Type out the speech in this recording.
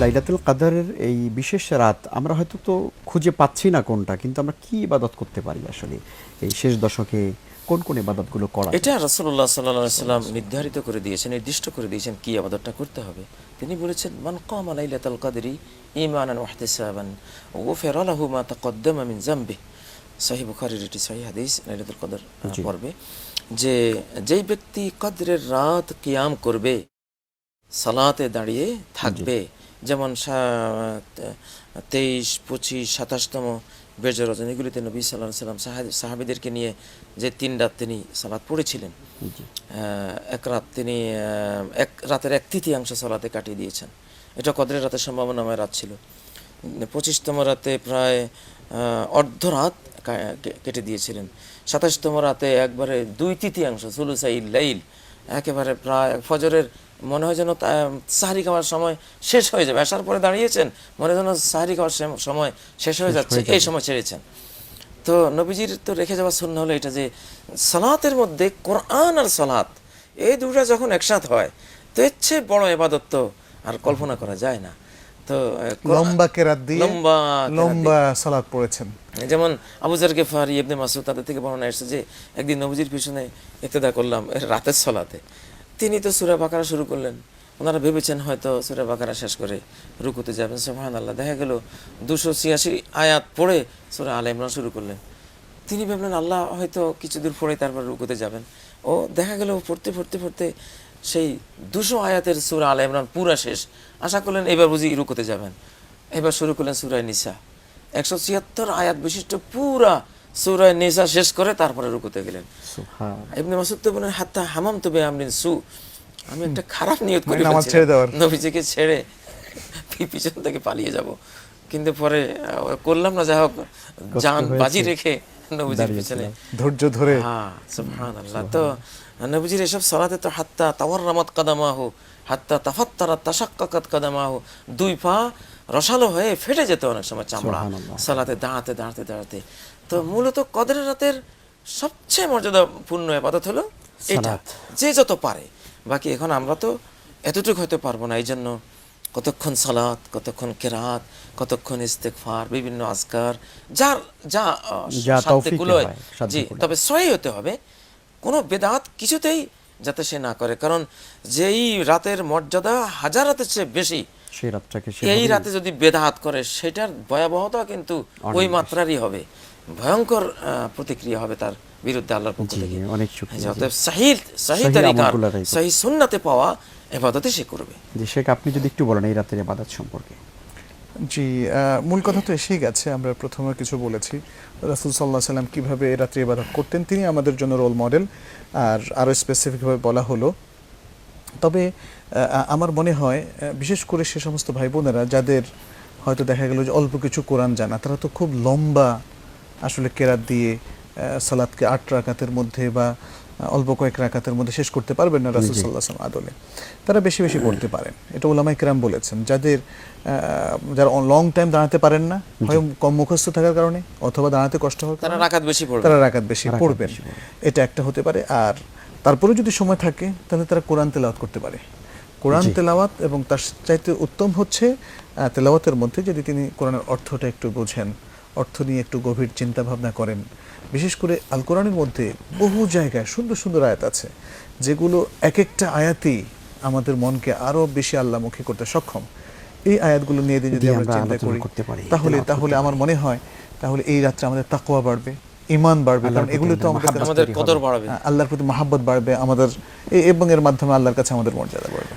লাইলাতুল কাদরের এই বিশেষ রাত আমরা হয়তো তো খুঁজে পাচ্ছি না কোনটা, কিন্তু আমরা কি ইবাদত করতে পারি আসলে এই শেষ দশকে, কোন কোন ইবাদতগুলো করা এটা রাসূলুল্লাহ সাল্লাল্লাহু আলাইহি সাল্লাম নির্ধারিত করে দিয়েছেন, নির্দিষ্ট করে দিয়েছেন কি ইবাদতটা করতে হবে। তিনি বলেছেন, মান কামা লাইলাতাল কদরি ঈমানান ওয়া ইহতিসাবান গুফিরা লাহু মা তাকদ্দামা মিন যামবিহি। সহিহ বুখারীর এটি সহিহ হাদিস লাইলাতুল কদর পর্বে, যে যেই ব্যক্তি কদরের রাত কিয়াম করবে, সালাতে দাঁড়িয়ে থাকবে, যেমন 23, 25, 27তম বেজর রজনীগুলিতে নবী সাল্লাল্লাহু আলাইহি সাল্লাম সাহাবীদেরকে নিয়ে যে 3 রাত তিনি সালাত পড়েছিলেন, এক রাতের 1/3 সালাতে কাটিয়ে দিয়েছেন। এটা কদরের রাতের সম্ভাবনাময় রাত ছিল। 25তম রাতে প্রায় অর্ধরাত কেটে দিয়েছিলেন। 27তম রাতে একবারে 2/3 সুলুসাইল লাইল, একেবারে প্রায় ফজরের মনে হয় যেন সাহরি খাওয়ার সময় শেষ হয়ে যাবে, আসার পরে দাঁড়িয়েছেন মনে হয় যেন সাহরি খাওয়ার সময় শেষ হয়ে যাচ্ছে, এই সময় ছেড়েছেন। তো নবীজির তো রেখে যাওয়া সুন্নাহ হলো এটা যে সালাতের মধ্যে কোরআন আর সালাত এই দুটো যখন একসাথ হয় তো এর চেয়ে বড় ইবাদত তো আর কল্পনা করা যায় না। তো লম্বা কেরাত দিয়ে লম্বা সালাত পড়েছেন। যেমন আবু যার গিফারি, ইবনে মাসউদ, তাদের থেকে বর্ণনা এসেছে যে একদিন নবীজির পিছনে ইক্তেদা করলাম রাতের সালাতে। তিনি তো সূরা বাকারা শুরু করলেন, ওনারা ভেবেছেন হয়তো সূরা বাকারা শেষ করে রুকুতে যাবেন। সুবহানাল্লাহ, দেখা গেল 286 আয়াত পড়ে সূরা আলে ইমরান শুরু করলেন। তিনি ভাবলেন আল্লাহ হয়তো কিছু দূর পড়ে তারপর রুকুতে যাবেন। ও দেখা গেল পড়তে পড়তে পড়তে সেই 200 আয়াতের সূরা আলে ইমরান পুরা শেষ। আশা করলেন এবার বুঝি রুকুতে যাবেন। এবার শুরু করলেন সূরা নিসা, 176 আয়াত বিশিষ্ট পুরা সূরা নিসা শেষ করে তারপরে রুকুতে গেলেন। ইবনে মাসউদ তো বলেন, হাত্তা হামামতু বিআমরিন সু, আমি একটা খারাপ নিয়ত করে নবীজিকে ছেড়ে পিছন থেকে পালিয়ে যাব, কিন্তু পরে করলাম না। যাই হোক, জান বাজি রেখে নবীজির পিছনে ধৈর্য ধরে। হ্যাঁ, সুবহানাল্লাহ। তো নবীজির এসব সালাতে তো হাত্তা তাওয়াররামাত কাদামাহু হাত্তা তাফাত্তারাত তাশাক্কাকাত কাদামাহু, 2 পা রসালো হয়ে ফেটে যেত অনেক সময় চামড়া সালাতে দাঁড়াতে দাঁড়াতে দাঁড়াতে। তো মূলত কদরের রাতের সবচেয়ে মর্যাদাপূর্ণ ইবাদত হলো এটা, যে যত পারে। বাকি এখন আমরা তো এতটুকু হয়তো পারবো না, এই জন্য কতক্ষণ সালাত, কতক্ষণ কেরাত, কতক্ষণ ইস্তেগফার, বিভিন্ন আজকার, যার যা সাধ্যে কুলোয়। জি, তবে সহি হতে হবে, কোনো বেদাত কিছুতেই যাতে সে না করে, কারণ যেই রাতের মর্যাদা হাজার রাতের চেয়ে বেশি, এই রাতে যদি বেদাত করে সেটার ভয়াবহতা কিন্তু ওই মাত্রারই হবে, ভয়ঙ্কর প্রতিক্রিয়া হবে তার বিরুদ্ধে আল্লাহর পক্ষ থেকে। অতএব সহিহ তরিকার সহিহ সুন্নাতে পাওয়া ইবাদতই সে করবে। জি শেখ, আপনি যদি একটু বলেন এই রাতের ইবাদত সম্পর্কে। জি, মূল কথা তো এসেই গেছে, আমরা প্রথমে কিছু বলেছি রাসূল সাল্লাল্লাহু আলাইহি সাল্লাম কীভাবে এই রাত্রে ইবাদত করতেন, তিনি আমাদের জন্য রোল মডেল। আর আরও স্পেসিফিকভাবে বলা হলো, তবে আমার মনে হয় বিশেষ করে সে সমস্ত ভাই বোনেরা যাদের হয়তো দেখা গেল যে অল্প কিছু কোরআন জানা, তারা তো খুব লম্বা আসলে কেরাত দিয়ে সালাতকে 8 রাকাতের মধ্যে বা অল্প কয়েক রাকাতের মধ্যে শেষ করতে পারবেন না রাসূল সাল্লাল্লাহু আলাইহি ওয়াসাল্লাম আদলে। তারা বেশি বেশি পড়তে পারেন, এটা উলামায়ে কেরাম বলেছেন। যারা লং টাইম দাঁড়াতে পারেন না, হয় কম মুখস্থ থাকার কারণে অথবা দাঁড়াতে কষ্ট হয়, তারা রাকাত বেশি পড়বেন, এটা একটা হতে পারে। আর তারপরে যদি সময় থাকে তাহলে তারা কোরআন তেলাওয়াত করতে পারে। কোরআন তেলাওয়াত, এবং তার চাইতে উত্তম হচ্ছে তেলাওয়াতের মধ্যে যদি তিনি কোরআনের অর্থটা একটু বোঝেন, অর্থ নিয়ে একটু গভীর চিন্তা ভাবনা করেন। বিশেষ করে আল কোরআনের মধ্যে বহু জায়গায় সুন্দর সুন্দর আয়াত আছে, যেগুলো এক একটা আয়াতই আমাদের মনকে আরও বেশি আল্লাহমুখী করতে সক্ষম। এই আয়াতগুলো নিয়ে যদি আমরা চিন্তা করি তাহলে আমার মনে হয় তাহলে এই রাত্রে আমাদের তাকওয়া বাড়বে, ঈমান বাড়বে, কারণ এগুলো তো আমাদের কদর বাড়বে, আল্লাহর প্রতি মহব্বত বাড়বে আমাদের, এবং এর মাধ্যমে আল্লাহর কাছে আমাদের মর্যাদা বাড়বে।